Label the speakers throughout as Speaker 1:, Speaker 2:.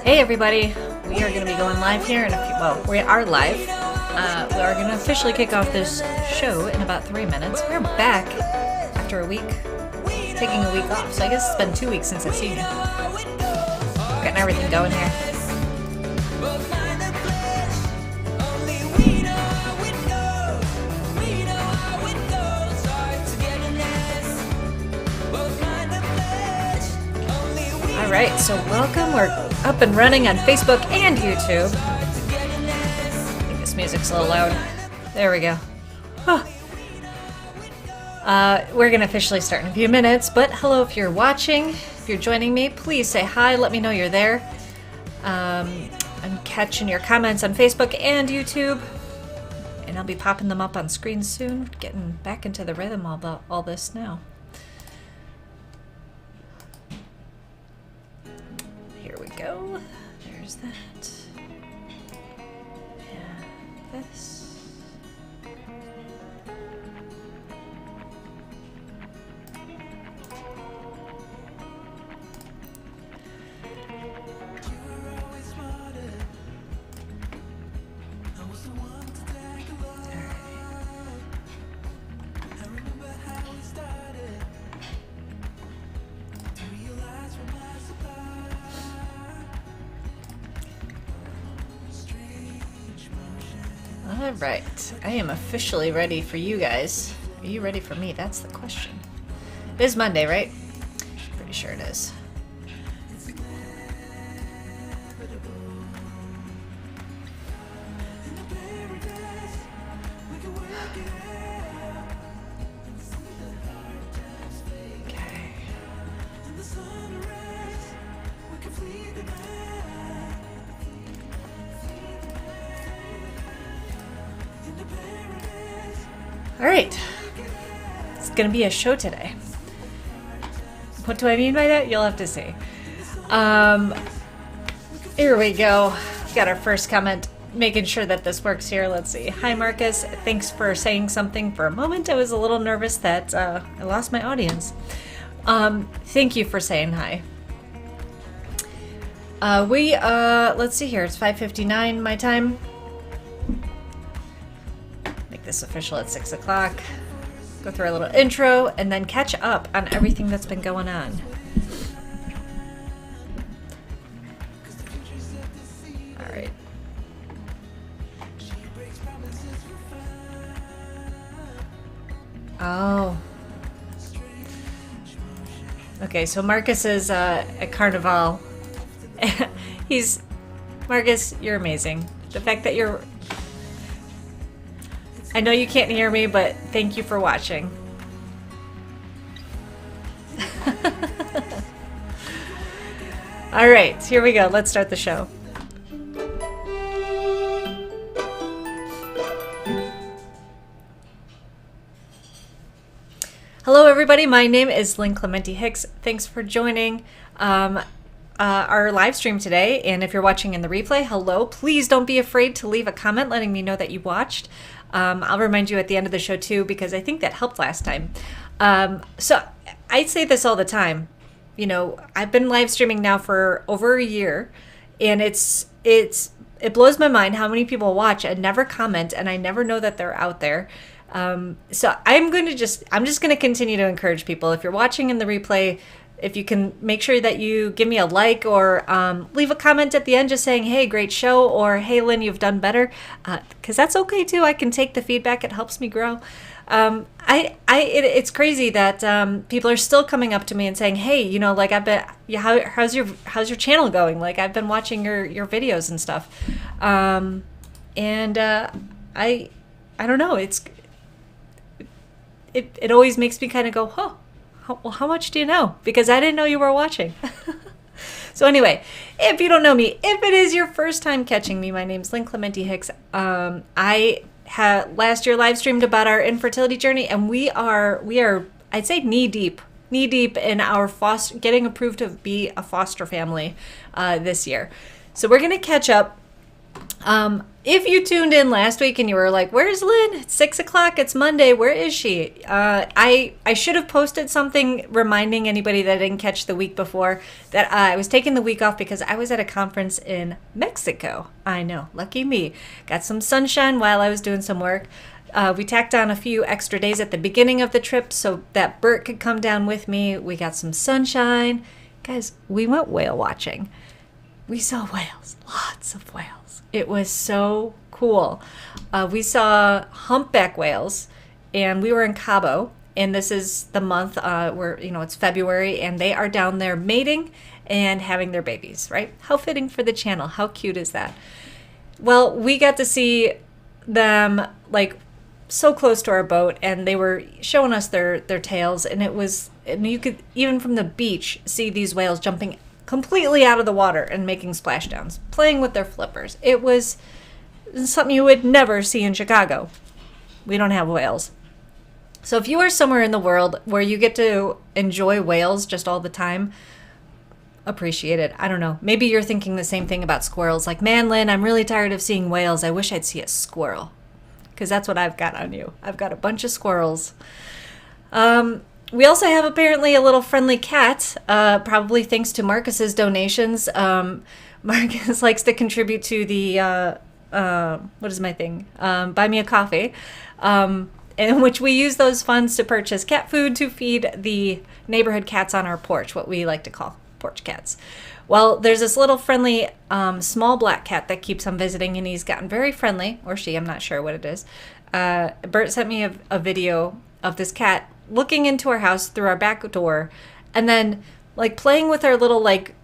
Speaker 1: Hey everybody, we are going to be going live here in a few, well, we are live. We are going to officially kick off this show in about 3 minutes. We're back after a week, taking a week off, so I guess it's been 2 weeks since I've seen you. Getting everything going here. Alright, so welcome. We're up and running on Facebook and YouTube. I think this music's a little loud. There we go. Huh. We're going to officially start in a few minutes, but hello if you're watching. If you're joining me, please say hi. Let me know you're there. I'm catching your comments on Facebook and YouTube, and I'll be popping them up on screen soon. Getting back into the rhythm of all this now. Go. There's that. And this. Alright, I am officially ready for you guys. Are you ready for me? That's the question. It is Monday, right? Pretty sure it is. Alright, it's gonna be a show today. What do I mean by that? You'll have to see. Here we go. Got our first comment, making sure that this works here. Let's see. Hi Marcus, thanks for saying something. For a moment I was a little nervous that I lost my audience. Thank you for saying hi. Let's see here, it's 5:59 my time. This official at 6 o'clock. Go through a little intro and then catch up on everything that's been going on. All right. Oh. Okay, so Marcus is at Carnival. Marcus, you're amazing. The fact that you're... I know you can't hear me, but thank you for watching. All right, here we go. Let's start the show. Hello, everybody. My name is Lynn Clementi Hicks. Thanks for joining our live stream today. And if you're watching in the replay, hello. Please don't be afraid to leave a comment letting me know that you watched. I'll remind you at the end of the show too, because I think that helped last time. So I say this all the time. You know, I've been live streaming now for over a year, and it blows my mind how many people watch and never comment, and I never know that they're out there. So I'm just going to continue to encourage people. If you're watching in the replay, if you can make sure that you give me a like or leave a comment at the end just saying, hey, great show, or hey, Lynn, you've done better, because that's okay too. I can take the feedback. It helps me grow. It's crazy that people are still coming up to me and saying, hey, you know, like how's your channel going? Like I've been watching your videos and stuff. I don't know. It always makes me kind of go, huh. Well, how much do you know? Because I didn't know you were watching. So anyway, if you don't know me, if it is your first time catching me, my name's Lynn Clementi Hicks. I had last year live streamed about our infertility journey, and we are I'd say knee deep in our getting approved to be a foster family this year. So we're gonna catch up If you tuned in last week and you were like, "Where's Lynn? It's 6 o'clock. It's Monday. Where is she?" I should have posted something reminding anybody that didn't catch the week before that I was taking the week off because I was at a conference in Mexico. I know, lucky me. Got some sunshine while I was doing some work. We tacked on a few extra days at the beginning of the trip so that Bert could come down with me. We got some sunshine. Guys, we went whale watching. We saw whales, lots of whales. It was so cool. We saw humpback whales, and we were in Cabo, and this is the month where, it's February, and they are down there mating and having their babies, right? How fitting for the channel. How cute is that? Well, we got to see them, like, so close to our boat, and they were showing us their tails, and you could, even from the beach, see these whales jumping completely out of the water and making splashdowns, playing with their flippers. It was something you would never see in Chicago. We don't have whales. So if you are somewhere in the world where you get to enjoy whales just all the time, appreciate it. I don't know. Maybe you're thinking the same thing about squirrels. Like, man, Lynn, I'm really tired of seeing whales. I wish I'd see a squirrel. Because that's what I've got on you. I've got a bunch of squirrels. We also have apparently a little friendly cat, probably thanks to Marcus's donations. Marcus likes to contribute to the, what is my thing? Buy Me a Coffee, in which we use those funds to purchase cat food to feed the neighborhood cats on our porch, what we like to call porch cats. Well, there's this little friendly small black cat that keeps on visiting, and he's gotten very friendly, or she, I'm not sure what it is. Bert sent me a video of this cat looking into our house through our back door, and then like playing with our little like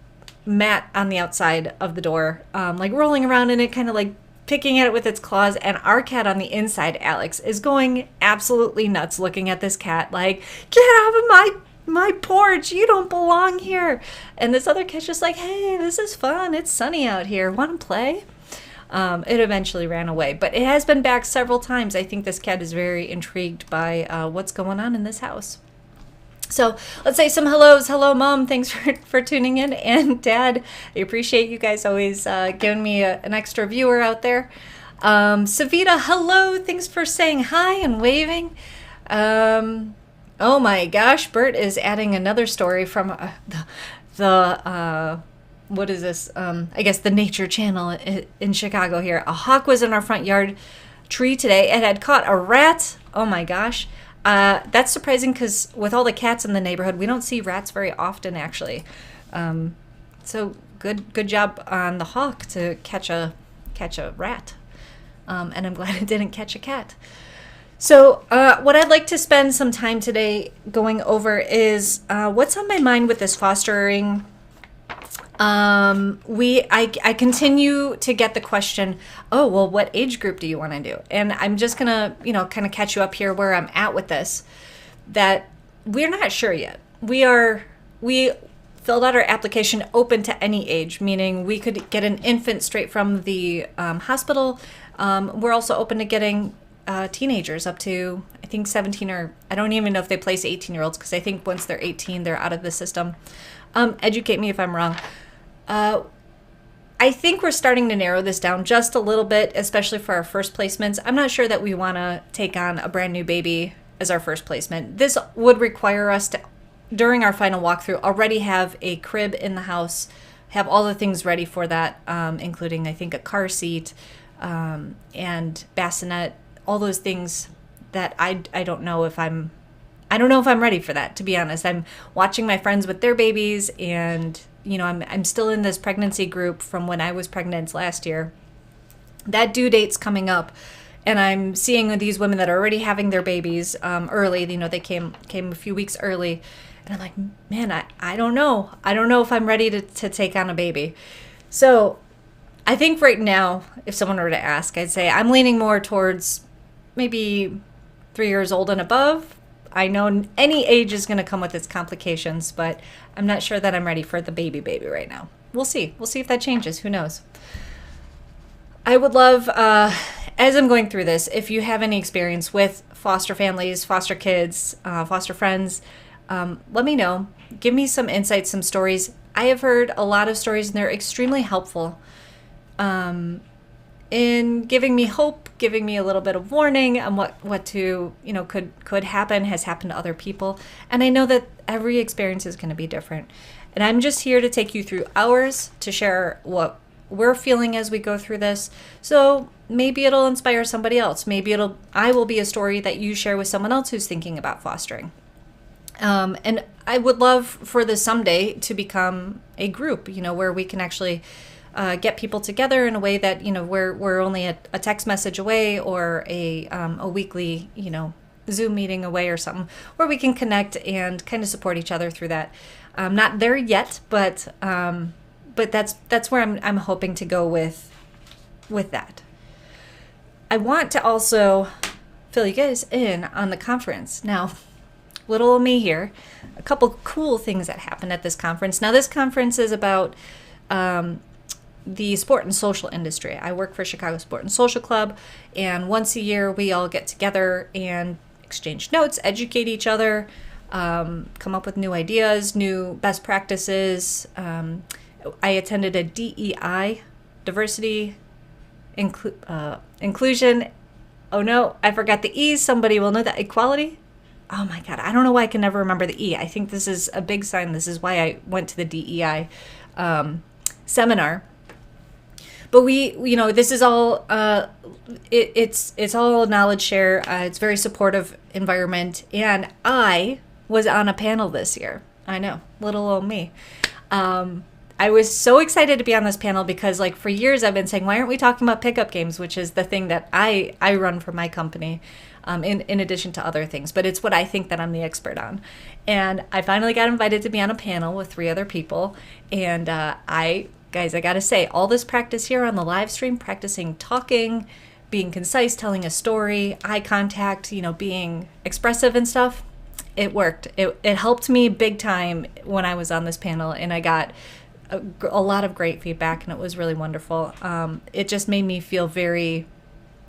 Speaker 1: mat on the outside of the door, like rolling around in it, kind of like picking at it with its claws. And our cat on the inside, Alex, is going absolutely nuts looking at this cat, like, get out of my porch, you don't belong here. And this other cat's just like, hey, this is fun, it's sunny out here, want to play? It eventually ran away, but it has been back several times. I think this cat is very intrigued by what's going on in this house. So let's say some hellos. Hello, Mom. Thanks for tuning in. And Dad, I appreciate you guys always giving me an extra viewer out there. Savita, hello. Thanks for saying hi and waving. Oh my gosh, Bert is adding another story from the what is this? I guess the Nature Channel in Chicago here. A hawk was in our front yard tree today. It had caught a rat. Oh my gosh. That's surprising because with all the cats in the neighborhood, we don't see rats very often, actually. So good job on the hawk to catch a rat. And I'm glad it didn't catch a cat. So what I'd like to spend some time today going over is what's on my mind with this fostering. I continue to get the question, oh, well, what age group do you want to do? And I'm just going to, kind of catch you up here where I'm at with this, that we're not sure yet. We filled out our application open to any age, meaning we could get an infant straight from the hospital. We're also open to getting teenagers up to, I think, 17, or I don't even know if they place 18-year-olds, because I think once they're 18, they're out of the system. Educate me if I'm wrong. I think we're starting to narrow this down just a little bit, especially for our first placements. I'm not sure that we want to take on a brand new baby as our first placement. This would require us to, during our final walkthrough, already have a crib in the house, have all the things ready for that, including, I think, a car seat and bassinet, all those things that I don't know if I'm ready for that, to be honest. I'm watching my friends with their babies, and I'm still in this pregnancy group from when I was pregnant last year. That due date's coming up, and I'm seeing these women that are already having their babies early. They came a few weeks early, and I'm like, man, I don't know. I don't know if I'm ready to take on a baby. So I think right now, if someone were to ask, I'd say I'm leaning more towards maybe 3 years old and above. I know any age is going to come with its complications, but I'm not sure that I'm ready for the baby right now. We'll see. We'll see if that changes. Who knows? I would love, as I'm going through this, if you have any experience with foster families, foster kids, foster friends, let me know. Give me some insights, some stories. I have heard a lot of stories, and they're extremely helpful. in giving me hope, giving me a little bit of warning on what to, could happen, has happened to other people. And I know that every experience is going to be different. And I'm just here to take you through ours, to share what we're feeling as we go through this. So maybe it'll inspire somebody else. Maybe I will be a story that you share with someone else who's thinking about fostering. And I would love for this someday to become a group, where we can actually get people together in a way that, we're only a text message away, or a weekly, Zoom meeting away or something, where we can connect and kind of support each other through that. Not there yet, but that's where I'm hoping to go with that. I want to also fill you guys in on the conference. Now, little old me here, a couple cool things that happened at this conference. Now, this conference is about the sport and social industry. I work for Chicago Sport and Social Club, and once a year we all get together and exchange notes, educate each other, come up with new ideas, new best practices. I attended a DEI, diversity, inclusion. Oh no, I forgot the E. Somebody will know that. Equality. Oh my God, I don't know why I can never remember the E. I think this is a big sign. This is why I went to the DEI seminar. But this is all, it's all knowledge share. It's very supportive environment. And I was on a panel this year. I know, little old me. I was so excited to be on this panel because, for years I've been saying, why aren't we talking about pickup games, which is the thing that I run for my company, in addition to other things. But it's what I think that I'm the expert on. And I finally got invited to be on a panel with 3 other people. And Guys, I gotta say, all this practice here on the live stream, practicing talking, being concise, telling a story, eye contact, being expressive and stuff, it worked. It helped me big time when I was on this panel, and I got a lot of great feedback, and it was really wonderful. It just made me feel very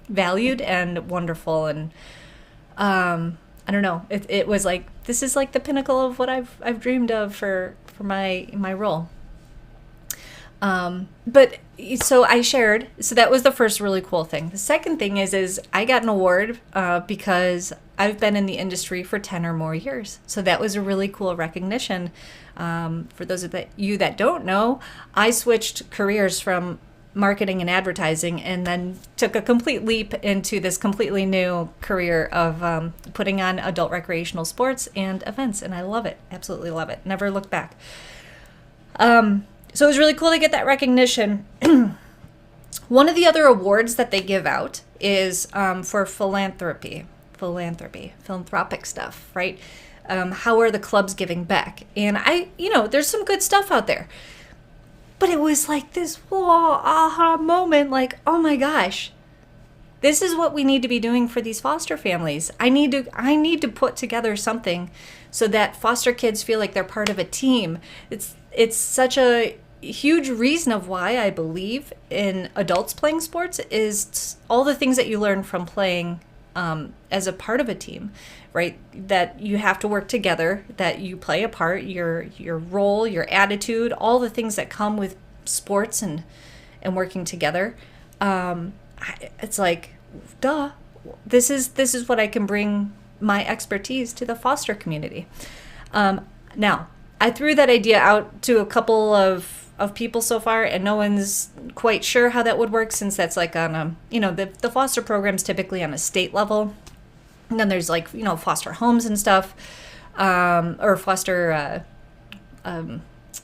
Speaker 1: valued and wonderful, and I don't know. It was like, this is like the pinnacle of what I've dreamed of for my role. But so I shared, so that was the first really cool thing. The second thing is I got an award, because I've been in the industry for 10 or more years. So that was a really cool recognition. For those of you that don't know, I switched careers from marketing and advertising, and then took a complete leap into this completely new career of, putting on adult recreational sports and events. And I love it. Absolutely love it. Never looked back. So it was really cool to get that recognition. One of the other awards that they give out is for philanthropic stuff, right? How are the clubs giving back? And there's some good stuff out there. But it was like this aha moment, like, oh my gosh, this is what we need to be doing for these foster families. I need to put together something so that foster kids feel like they're part of a team. It's such a huge reason of why I believe in adults playing sports is all the things that you learn from playing as a part of a team, right? That you have to work together, that you play a part, your role, your attitude, all the things that come with sports and working together. It's like, duh, this is what I can bring my expertise to the foster community. Now, I threw that idea out to a couple of people so far, and no one's quite sure how that would work, since that's like on the foster program's typically on a state level. And then there's foster homes and stuff, or foster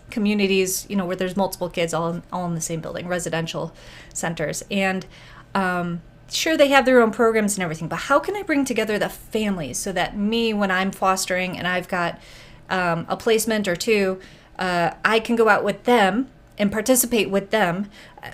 Speaker 1: communities, where there's multiple kids all in the same building, residential centers. And sure, they have their own programs and everything, but how can I bring together the families so that me, when I'm fostering and I've got a placement or two, I can go out with them and participate with them,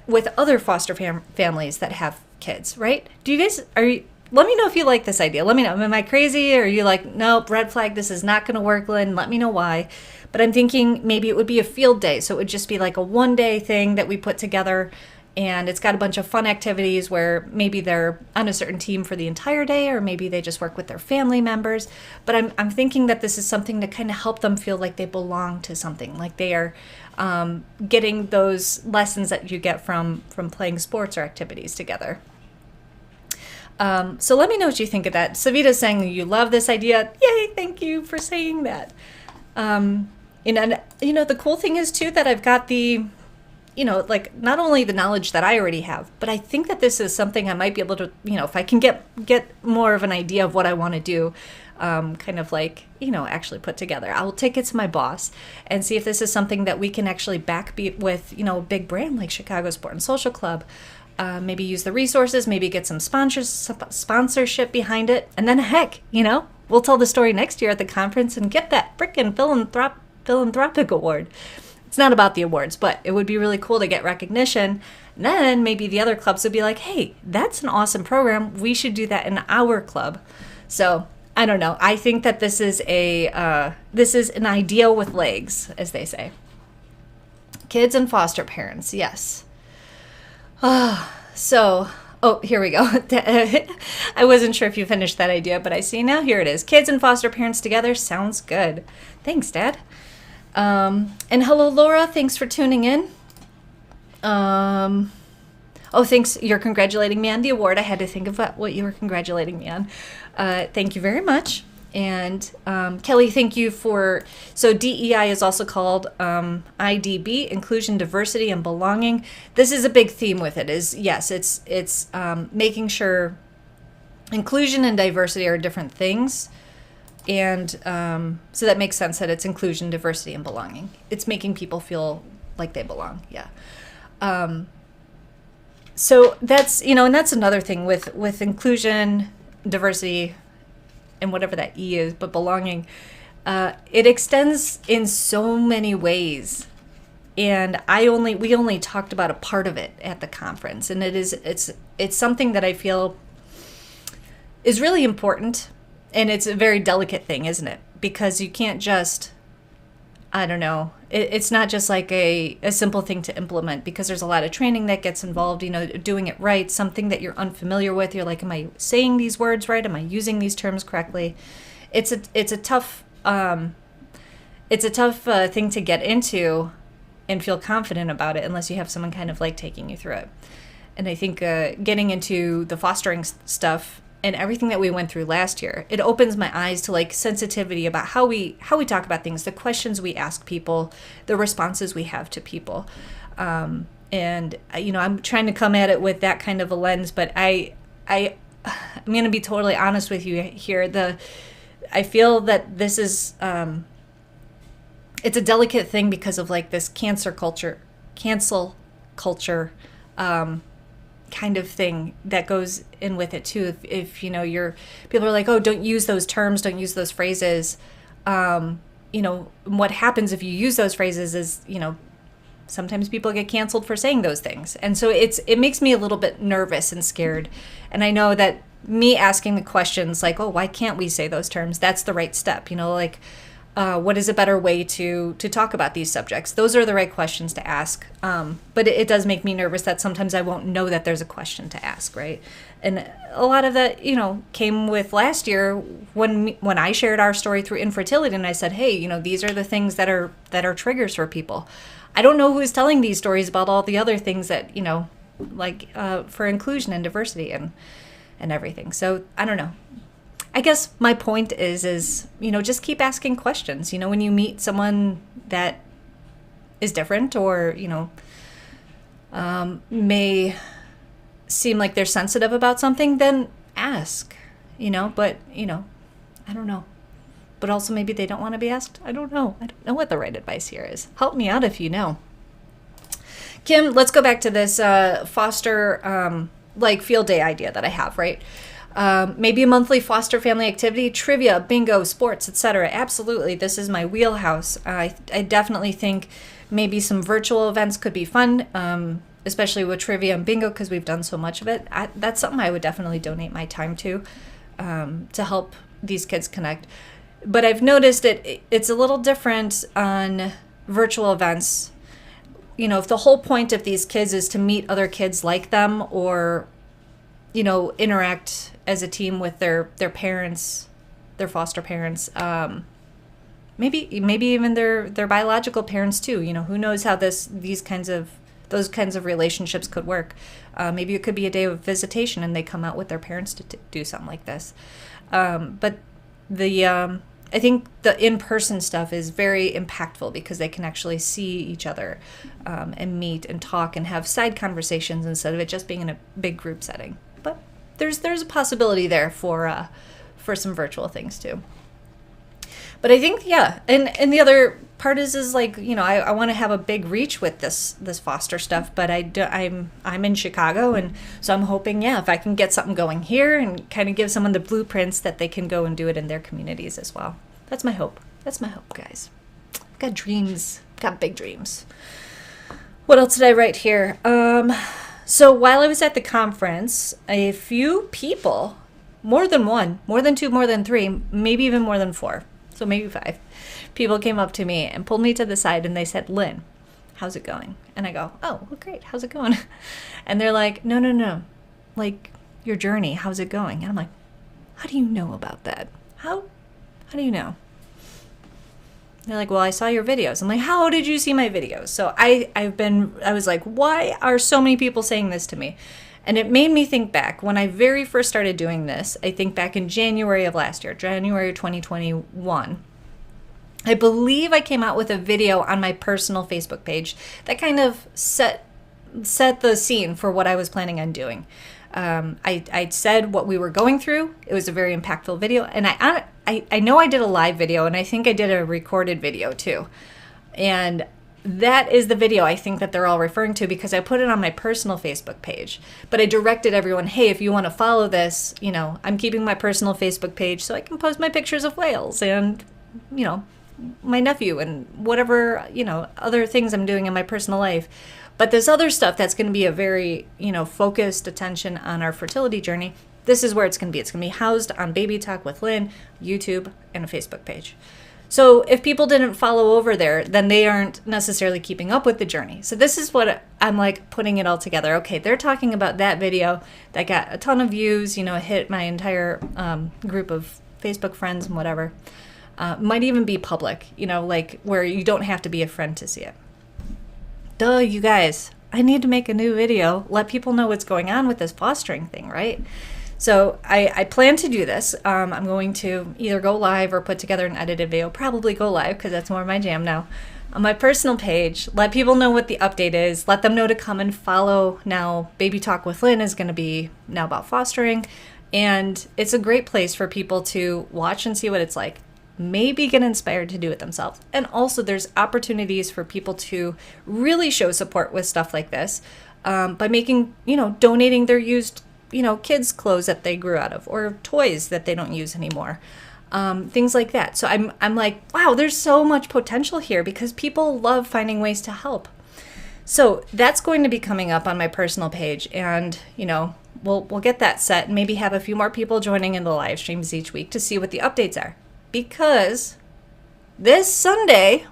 Speaker 1: with other foster families that have kids, right? Let me know if you like this idea. Let me know. Am I crazy? Or are you like, nope, red flag, this is not going to work, Lynn? Let me know why. But I'm thinking maybe it would be a field day. So it would just be like a one-day thing that we put together, And it's got a bunch of fun activities where maybe they're on a certain team for the entire day, or maybe they just work with their family members. But I'm thinking that this is something to kind of help them feel like they belong to something, like they are getting those lessons that you get from playing sports or activities together. So let me know what you think of that. Savita's saying you love this idea. Yay, thank you for saying that. And the cool thing is too that I've got the, like not only the knowledge that I already have, but I think that this is something I might be able to, if I can get more of an idea of what I want to do, kind of like, actually put together. I will take it to my boss and see if this is something that we can actually backbeat with, a big brand like Chicago Sport and Social Club. Maybe use the resources, maybe get some sponsorship behind it. And then heck, we'll tell the story next year at the conference and get that frickin' philanthropic award. It's not about the awards, but it would be really cool to get recognition. And then maybe the other clubs would be like, hey, that's an awesome program. We should do that in our club. So I don't know. I think that this is an idea with legs, as they say. Kids and foster parents, yes. Here we go. I wasn't sure if you finished that idea, but I see now. Here it is. Kids and foster parents together. Sounds good. Thanks, Dad. And hello, Laura. Thanks for tuning in. Thanks. You're congratulating me on the award. I had to think of what you were congratulating me on. Thank you very much. And Kelly, thank you so DEI is also called IDB, Inclusion, Diversity, and Belonging. This is a big theme with it, it's making sure inclusion and diversity are different things. And so that makes sense that it's inclusion, diversity, and belonging. It's making people feel like they belong, yeah. So that's, and that's another thing with inclusion, diversity, and whatever that E is, but belonging, it extends in so many ways. And we only talked about a part of it at the conference, and it's something that I feel is really important, and it's a very delicate thing, isn't it? Because you can't just, I don't know, it's not just like a simple thing to implement, because there's a lot of training that gets involved, doing it right, something that you're unfamiliar with. You're like, am I saying these words right? Am I using these terms correctly? It's a tough thing to get into and feel confident about it unless you have someone kind of like taking you through it. And I think getting into the fostering stuff and everything that we went through last year, it opens my eyes to like sensitivity about how we talk about things, the questions we ask people, the responses we have to people. And I'm trying to come at it with that kind of a lens, but I'm going to be totally honest with you here. I feel that this is, it's a delicate thing because of like this cancel culture, kind of thing that goes in with it too. If people are like, oh, don't use those terms, don't use those phrases. What happens if you use those phrases is, sometimes people get canceled for saying those things. And so it makes me a little bit nervous and scared. And I know that me asking the questions like, oh, why can't we say those terms? That's the right step. What is a better way to talk about these subjects? Those are the right questions to ask. But it does make me nervous that sometimes I won't know that there's a question to ask, right? And a lot of that, came with last year when I shared our story through infertility, and I said, hey, these are the things that are triggers for people. I don't know who's telling these stories about all the other things that, for inclusion and diversity and everything. So I don't know. I guess my point is, just keep asking questions. When you meet someone that is different or, may seem like they're sensitive about something, then ask, but, I don't know. But also maybe they don't want to be asked. I don't know. I don't know what the right advice here is. Help me out if you know. Kim, let's go back to this foster field day idea that I have, right? Maybe a monthly foster family activity, trivia, bingo, sports, etc. Absolutely, this is my wheelhouse. I definitely think maybe some virtual events could be fun, especially with trivia and bingo because we've done so much of it. That's something I would definitely donate my time to help these kids connect. But I've noticed it's a little different on virtual events if the whole point of these kids is to meet other kids like them, or, interact as a team with their parents, their foster parents, maybe even their biological parents too. Who knows how those kinds of relationships could work. Maybe it could be a day of visitation and they come out with their parents to do something like this. But I think the in-person stuff is very impactful because they can actually see each other and meet and talk and have side conversations instead of it just being in a big group setting. But there's a possibility there for some virtual things too. But I think, yeah, and the other part is like, I want to have a big reach with this foster stuff, but I'm in Chicago, and so I'm hoping, if I can get something going here and kind of give someone the blueprints that they can go and do it in their communities as well. That's my hope. That's my hope, guys. I've got dreams. Got big dreams. What else did I write here? So while I was at the conference, a few people, more than one, more than two, more than three, maybe even more than four, so maybe 5 people came up to me and pulled me to the side and they said, "Lynn, how's it going?" And I go, "Oh, well, great. How's it going?" And they're like, no. Like, your journey, how's it going? And I'm like, how do you know about that? How do you know? They're like, "Well, I saw your videos." I'm like, "How did you see my videos?" So I was like, why are so many people saying this to me? And it made me think back when I very first started doing this. I think back in January of last year, January 2021. I believe I came out with a video on my personal Facebook page that kind of set the scene for what I was planning on doing. I said what we were going through. It was a very impactful video. And I know I did a live video, and I think I did a recorded video too. And that is the video I think that they're all referring to because I put it on my personal Facebook page. But I directed everyone, hey, if you want to follow this, I'm keeping my personal Facebook page so I can post my pictures of whales and, my nephew and whatever, other things I'm doing in my personal life. But this other stuff that's going to be a very, focused attention on our fertility journey, this is where it's going to be. It's going to be housed on Baby Talk with Lynn, YouTube, and a Facebook page. So if people didn't follow over there, then they aren't necessarily keeping up with the journey. So this is what I'm like putting it all together. Okay, they're talking about that video that got a ton of views, hit my entire group of Facebook friends and whatever. Might even be public, like where you don't have to be a friend to see it. Duh, you guys, I need to make a new video, let people know what's going on with this fostering thing, right? So I plan to do this. I'm going to either go live or put together an edited video, probably go live because that's more my jam now, on my personal page, let people know what the update is, let them know to come and follow. Now, Baby Talk with Lynn is going to be now about fostering, and it's a great place for people to watch and see what it's like. Maybe get inspired to do it themselves. And also there's opportunities for people to really show support with stuff like this by making, donating their used, kids' clothes that they grew out of or toys that they don't use anymore. Things like that. So I'm like, wow, there's so much potential here because people love finding ways to help. So that's going to be coming up on my personal page, and, we'll get that set and maybe have a few more people joining in the live streams each week to see what the updates are. Because this Sunday,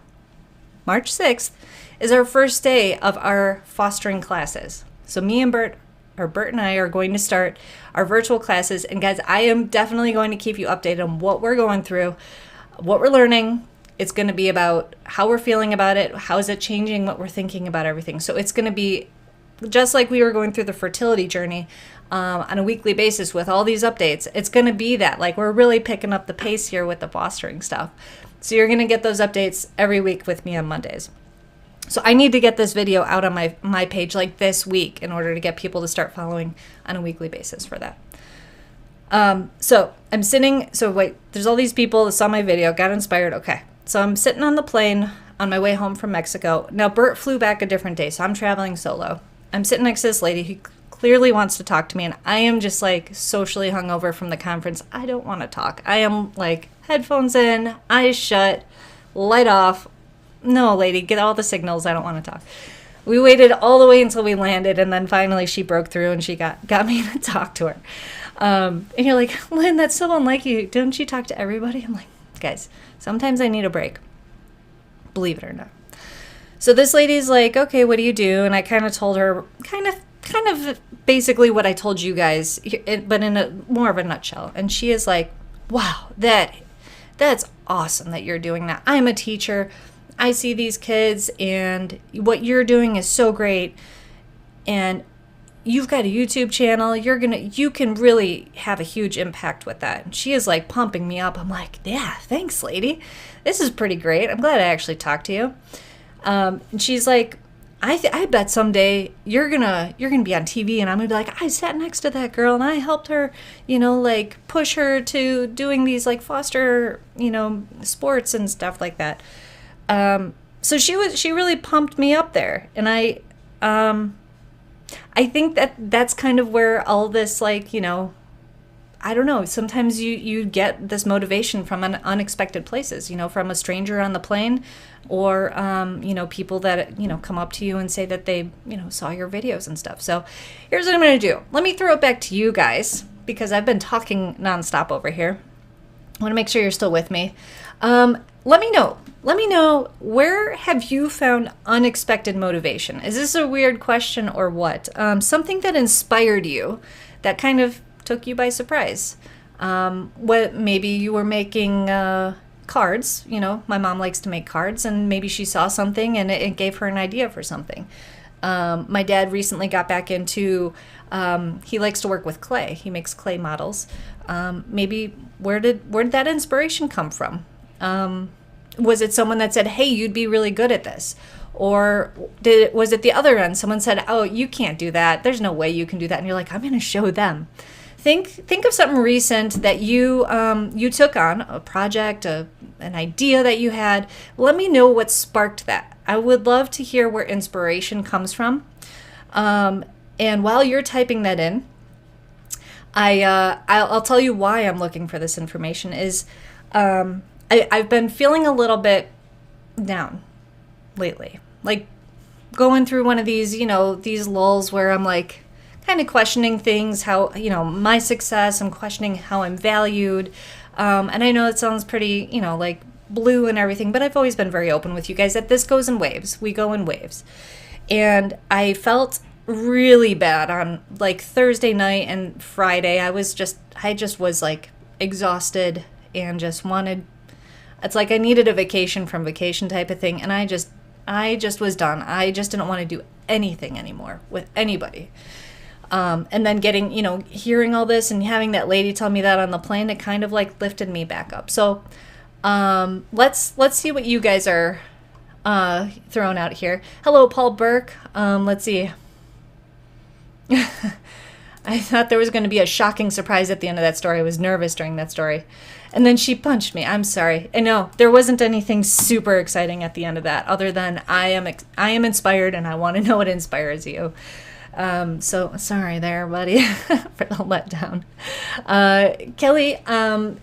Speaker 1: March 6th, is our first day of our fostering classes. So me and Bert and I are going to start our virtual classes. And guys, I am definitely going to keep you updated on what we're going through, what we're learning. It's going to be about how we're feeling about it. How is it changing what we're thinking about everything? So it's going to be just like we were going through the fertility journey on a weekly basis with all these updates. It's going to be that. Like, we're really picking up the pace here with the fostering stuff. So you're going to get those updates every week with me on Mondays. So I need to get this video out on my page like this week in order to get people to start following on a weekly basis for that. So there's all these people that saw my video, got inspired. Okay. So I'm sitting on the plane on my way home from Mexico. Now, Bert flew back a different day, so I'm traveling solo. I'm sitting next to this lady who clearly wants to talk to me, and I am just like socially hungover from the conference. I don't want to talk. I am like headphones in, eyes shut, light off. No, lady, get all the signals. I don't want to talk. We waited all the way until we landed, and then finally she broke through and she got me to talk to her. And you're like, Lynn, that's so unlike you. Don't you talk to everybody? I'm like, guys, sometimes I need a break. Believe it or not. So this lady's like, okay, what do you do? And I kind of told her kind of basically what I told you guys, but in a more of a nutshell. And she is like, wow, that's awesome that you're doing that. I'm a teacher. I see these kids and what you're doing is so great. And you've got a YouTube channel. You can really have a huge impact with that. And she is like pumping me up. I'm like, yeah, thanks, lady. This is pretty great. I'm glad I actually talked to you. And she's like, I bet someday you're gonna be on TV, and I'm gonna be like, I sat next to that girl and I helped her, like push her to doing these like foster, sports and stuff like that. So she really pumped me up there, and I think that's kind of where all this like, I don't know. Sometimes you get this motivation from unexpected places, from a stranger on the plane, or people that come up to you and say that they saw your videos and stuff. So here's what I'm going to do. Let me throw it back to you guys because I've been talking nonstop over here. I want to make sure you're still with me. Let me know. Let me know, where have you found unexpected motivation? Is this a weird question or what? Something that inspired you, that kind of took you by surprise. What maybe you were making cards. My mom likes to make cards, and maybe she saw something and it gave her an idea for something. My dad recently got back into, he likes to work with clay. He makes clay models. Maybe where did that inspiration come from? Was it someone that said, hey, you'd be really good at this? Or was it the other end? Someone said, oh, you can't do that. There's no way you can do that. And you're like, I'm going to show them. Think of something recent that you took on, a project, an idea that you had. Let me know what sparked that. I would love to hear where inspiration comes from. And while you're typing that in, I'll tell you why I'm looking for this information is I've been feeling a little bit down lately. Like going through one of these, these lulls where I'm like kind of questioning things, how, my success, I'm questioning how I'm valued. And I know it sounds pretty, like blue and everything, but I've always been very open with you guys that this goes in waves. We go in waves. And I felt really bad on like Thursday night and Friday. I just was like exhausted and just wanted, it's like I needed a vacation from vacation type of thing. And I just was done. I just didn't want to do anything anymore with anybody. And then getting, hearing all this and having that lady tell me that on the plane, it kind of like lifted me back up. So let's see what you guys are throwing out here. Hello, Paul Burke. Let's see. I thought there was going to be a shocking surprise at the end of that story. I was nervous during that story. And then she punched me. I'm sorry. I know there wasn't anything super exciting at the end of that other than I am inspired and I want to know what inspires you. So sorry there, buddy, for the letdown. Kelly,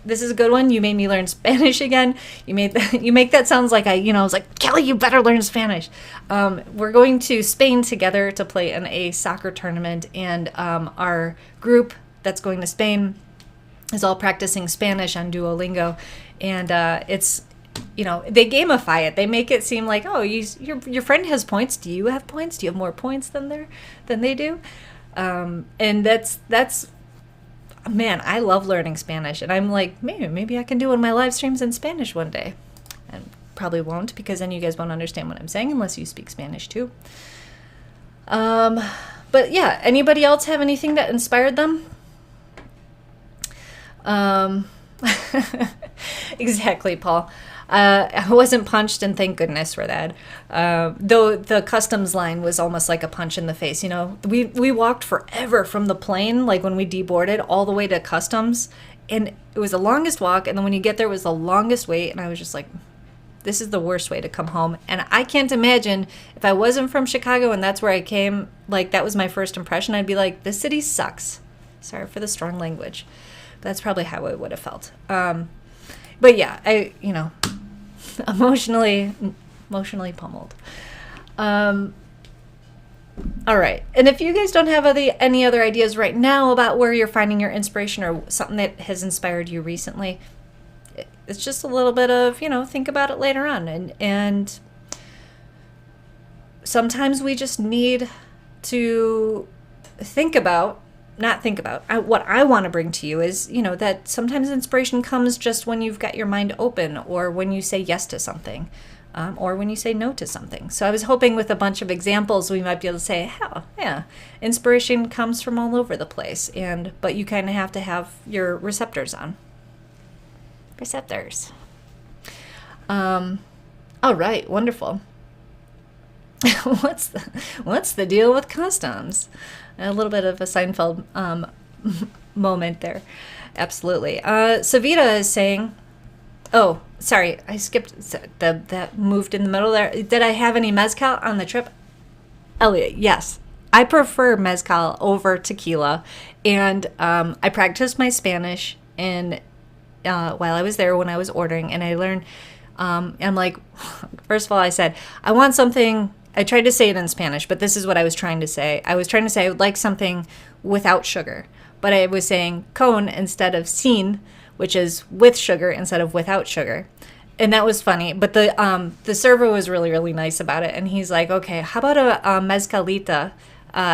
Speaker 1: this is a good one. You made me learn Spanish again. You make that sounds like I was like, Kelly, you better learn Spanish. We're going to Spain together to play in a soccer tournament, and our group that's going to Spain is all practicing Spanish on Duolingo, and it's they gamify it. They make it seem like, oh, your friend has points. Do you have points? Do you have more points than they do? And that's man, I love learning Spanish, and I'm like, maybe I can do one of my live streams in Spanish one day. And probably won't, because then you guys won't understand what I'm saying unless you speak Spanish too. But yeah, anybody else have anything that inspired them? Exactly, Paul. I wasn't punched, and thank goodness for that. Though the customs line was almost like a punch in the face. We walked forever from the plane, like when we deboarded, all the way to customs, and it was the longest walk. And then when you get there, it was the longest wait, and I was just like, this is the worst way to come home. And I can't imagine if I wasn't from Chicago and that's where I came, like that was my first impression, I'd be like, this city sucks. Sorry for the strong language. That's probably how I would have felt. But yeah, I emotionally pummeled. All right. And if you guys don't have any other ideas right now about where you're finding your inspiration or something that has inspired you recently, it's just a little bit of, think about it later on. And sometimes we just need to what I want to bring to you is, that sometimes inspiration comes just when you've got your mind open, or when you say yes to something, or when you say no to something. So I was hoping with a bunch of examples we might be able to say, oh, yeah, inspiration comes from all over the place, but you kind of have to have your receptors on. Receptors. All right, wonderful. What's the deal with customs? A little bit of a Seinfeld moment there. Absolutely. Savita is saying, oh, sorry, I skipped that moved in the middle there. Did I have any mezcal on the trip? Elliot, yes. I prefer mezcal over tequila, and I practiced my Spanish while I was there when I was ordering, and I learned. I'm like, first of all, I said, I want something. I tried to say it in Spanish, but this is what I was trying to say. I was trying to say I would like something without sugar, but I was saying con instead of sin, which is with sugar instead of without sugar. And that was funny, but the server was really, really nice about it. And he's like, okay, how about a mezcalita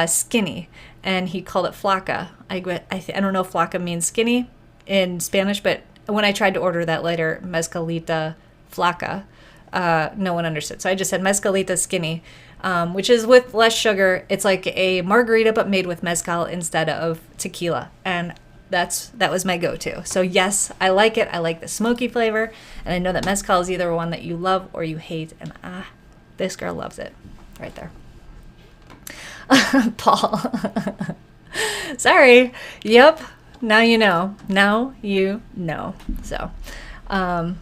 Speaker 1: skinny? And he called it flaca. I don't know if flaca means skinny in Spanish, but when I tried to order that later, mezcalita flaca, no one understood. So I just said mezcalita skinny, which is with less sugar. It's like a margarita, but made with mezcal instead of tequila. And that was my go-to. So yes, I like it. I like the smoky flavor. And I know that mezcal is either one that you love or you hate. And this girl loves it right there. Paul. Sorry. Yep. Now you know. Now you know. So, all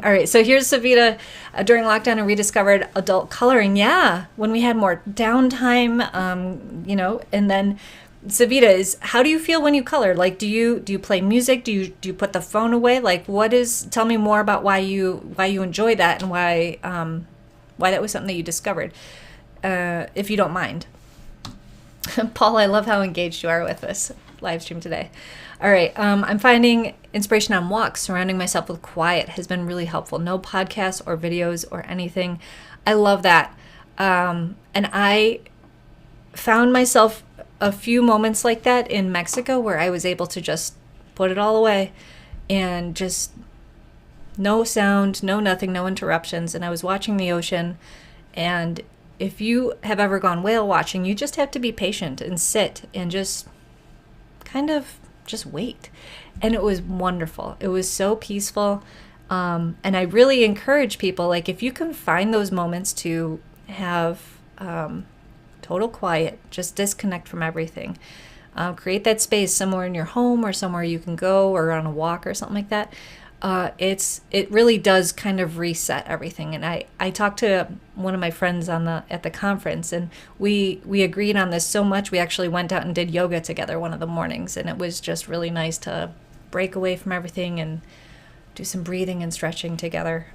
Speaker 1: right, so here's Savita. During lockdown, I rediscovered adult coloring. Yeah, when we had more downtime, and then Savita is, how do you feel when you color? Like, do you play music? Do you put the phone away? Like, tell me more about why you enjoy that, and why that was something that you discovered, if you don't mind. Paul, I love how engaged you are with this live stream today. All right, I'm finding inspiration on walks. Surrounding myself with quiet has been really helpful. No podcasts or videos or anything. I love that. And I found myself a few moments like that in Mexico where I was able to just put it all away and just no sound, no nothing, no interruptions. And I was watching the ocean. And if you have ever gone whale watching, you just have to be patient and sit and just kind of just wait. And it was wonderful. It was so peaceful. And I really encourage people, like, if you can find those moments to have total quiet, just disconnect from everything. Create that space somewhere in your home or somewhere you can go, or on a walk or something like that. It really does kind of reset everything. And I talked to one of my friends at the conference, and we agreed on this so much. We actually went out and did yoga together one of the mornings, and it was just really nice to break away from everything and do some breathing and stretching together.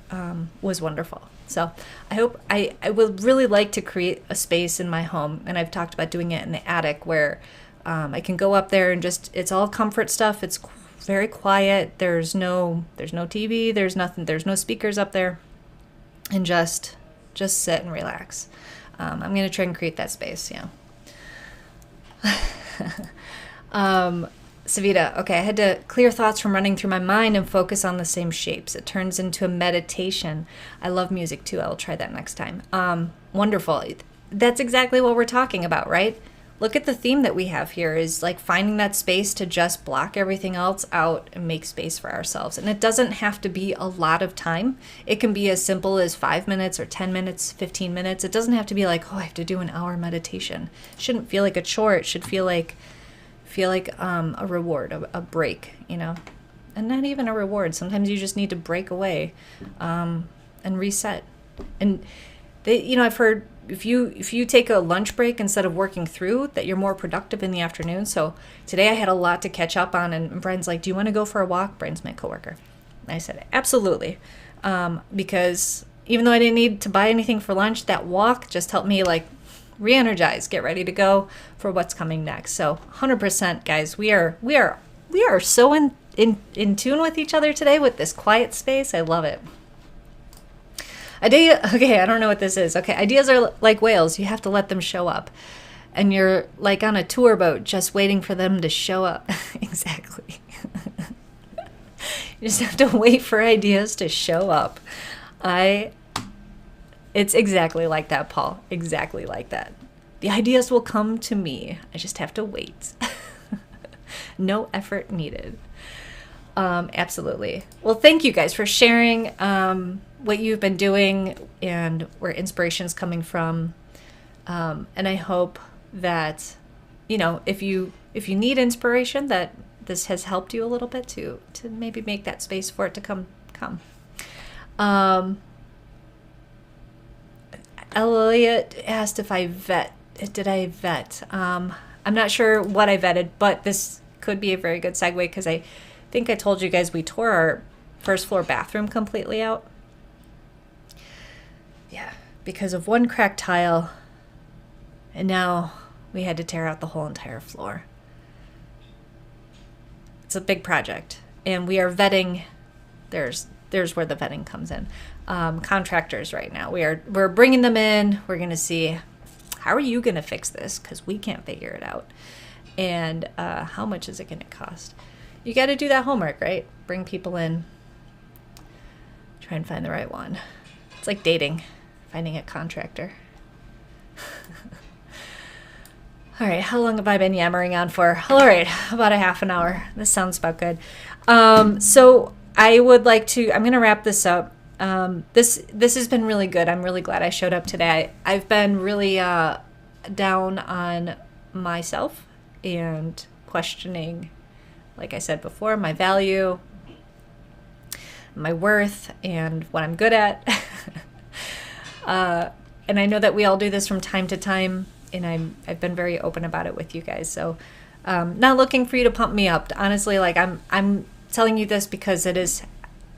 Speaker 1: Was wonderful. So I would really like to create a space in my home, and I've talked about doing it in the attic where I can go up there and it's all comfort stuff. It's very quiet. There's no TV. There's nothing. There's no speakers up there, and just sit and relax. I'm gonna try and create that space. Yeah. Savita, okay, I had to clear thoughts from running through my mind and focus on the same shapes. It turns into a meditation. I love music too. I will try that next time. Wonderful. That's exactly what we're talking about, right? Look at the theme that we have here is like finding that space to just block everything else out and make space for ourselves. And it doesn't have to be a lot of time. It can be as simple as 5 minutes or 10 minutes, 15 minutes. It doesn't have to be like, oh, I have to do an hour meditation. It shouldn't feel like a chore. It should feel like a reward, a break, and not even a reward. Sometimes you just need to break away and reset. And I've heard if you take a lunch break instead of working through, that you're more productive in the afternoon. So today I had a lot to catch up on, and Brian's like, do you want to go for a walk? Brian's my coworker. And I said, absolutely. Because even though I didn't need to buy anything for lunch, that walk just helped me re-energize, get ready to go for what's coming next. So 100%, guys, we are so in tune with each other today with this quiet space. I love it. Okay, I don't know what this is. Okay, ideas are like whales. You have to let them show up. And you're like on a tour boat just waiting for them to show up. Exactly. You just have to wait for ideas to show up. It's exactly like that, Paul. Exactly like that. The ideas will come to me. I just have to wait. No effort needed. Absolutely. Well, thank you guys for sharing what you've been doing and where inspiration's coming from. And I hope that, if you need inspiration, that this has helped you a little bit to maybe make that space for it to come. Elliot asked if I did I vet? I'm not sure what I vetted, but this could be a very good segue because I think I told you guys we tore our first floor bathroom completely out. Yeah, because of one cracked tile, and now we had to tear out the whole entire floor. It's a big project, and we are vetting. There's where the vetting comes in. Contractors right now. We're bringing them in. We're going to see, how are you going to fix this? Because we can't figure it out. And how much is it going to cost? You got to do that homework, right? Bring people in. Try and find the right one. It's like dating, finding a contractor. All right, how long have I been yammering on for? All right, about a half an hour. This sounds about good. So I would like to, I'm going to wrap this up. This has been really good. I'm really glad I showed up today. I've been really down on myself and questioning, like I said before, my value, my worth, and what I'm good at. And I know that we all do this from time to time, and I've been very open about it with you guys. So not looking for you to pump me up. Honestly, like I'm telling you this because it is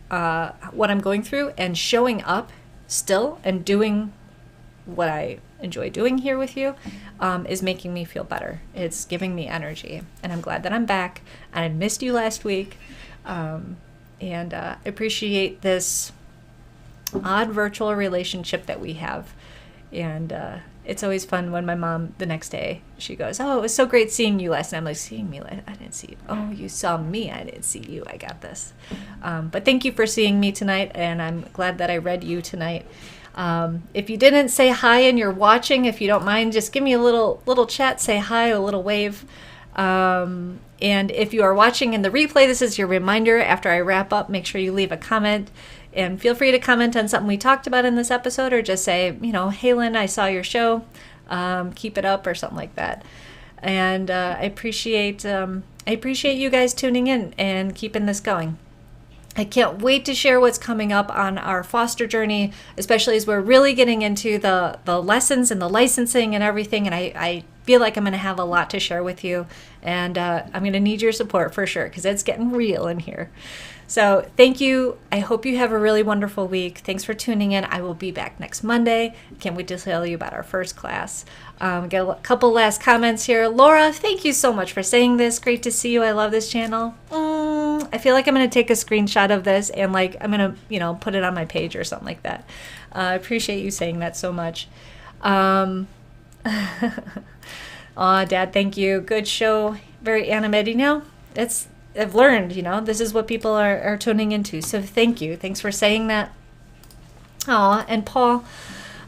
Speaker 1: what I'm going through, and showing up still and doing what I enjoy doing here with you is making me feel better. It's giving me energy, and I'm glad that I'm back. And I missed you last week, and appreciate this odd virtual relationship that we have. And it's always fun when my mom, the next day, she goes, "Oh, it was so great seeing you last night." I'm like, "Seeing me? I didn't see you." "Oh, you saw me. I didn't see you. I got this." But thank you for seeing me tonight, and I'm glad that I read you tonight. If you didn't say hi and you're watching, if you don't mind, just give me a little chat, say hi, a little wave. And if you are watching in the replay, this is your reminder. After I wrap up, make sure you leave a comment. And feel free to comment on something we talked about in this episode, or just say, "Hey, Lynn, I saw your show. Keep it up," or something like that. And I appreciate you guys tuning in and keeping this going. I can't wait to share what's coming up on our foster journey, especially as we're really getting into the lessons and the licensing and everything. And I feel like I'm going to have a lot to share with you. And I'm going to need your support for sure, because it's getting real in here. So thank you. I hope you have a really wonderful week. Thanks for tuning in. I will be back next Monday. Can't wait to tell you about our first class. Get a couple last comments here. Laura, thank you so much for saying this. Great to see you. I love this channel. I feel like I'm going to take a screenshot of this and I'm going to, put it on my page or something like that. I appreciate you saying that so much. Aw, Dad, thank you. Good show. Very animated. I've learned, this is what people are tuning into. So thank you. Thanks for saying that. Aw, and Paul,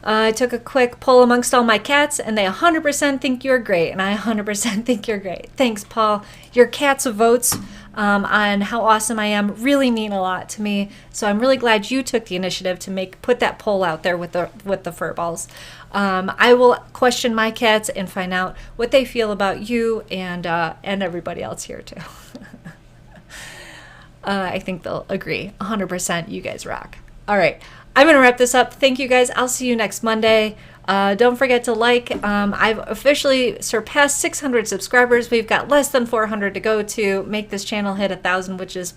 Speaker 1: I took a quick poll amongst all my cats, and they 100% think you're great, and I 100% think you're great. Thanks, Paul. Your cats' votes on how awesome I am really mean a lot to me. So I'm really glad you took the initiative to put that poll out there with the fur balls. I will question my cats and find out what they feel about you and everybody else here too. I think they'll agree 100%. You guys rock. All right. I'm going to wrap this up. Thank you guys. I'll see you next Monday. Don't forget to like. I've officially surpassed 600 subscribers. We've got less than 400 to go to make this channel hit 1,000, which is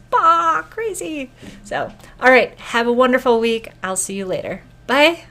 Speaker 1: crazy. So, all right. Have a wonderful week. I'll see you later. Bye.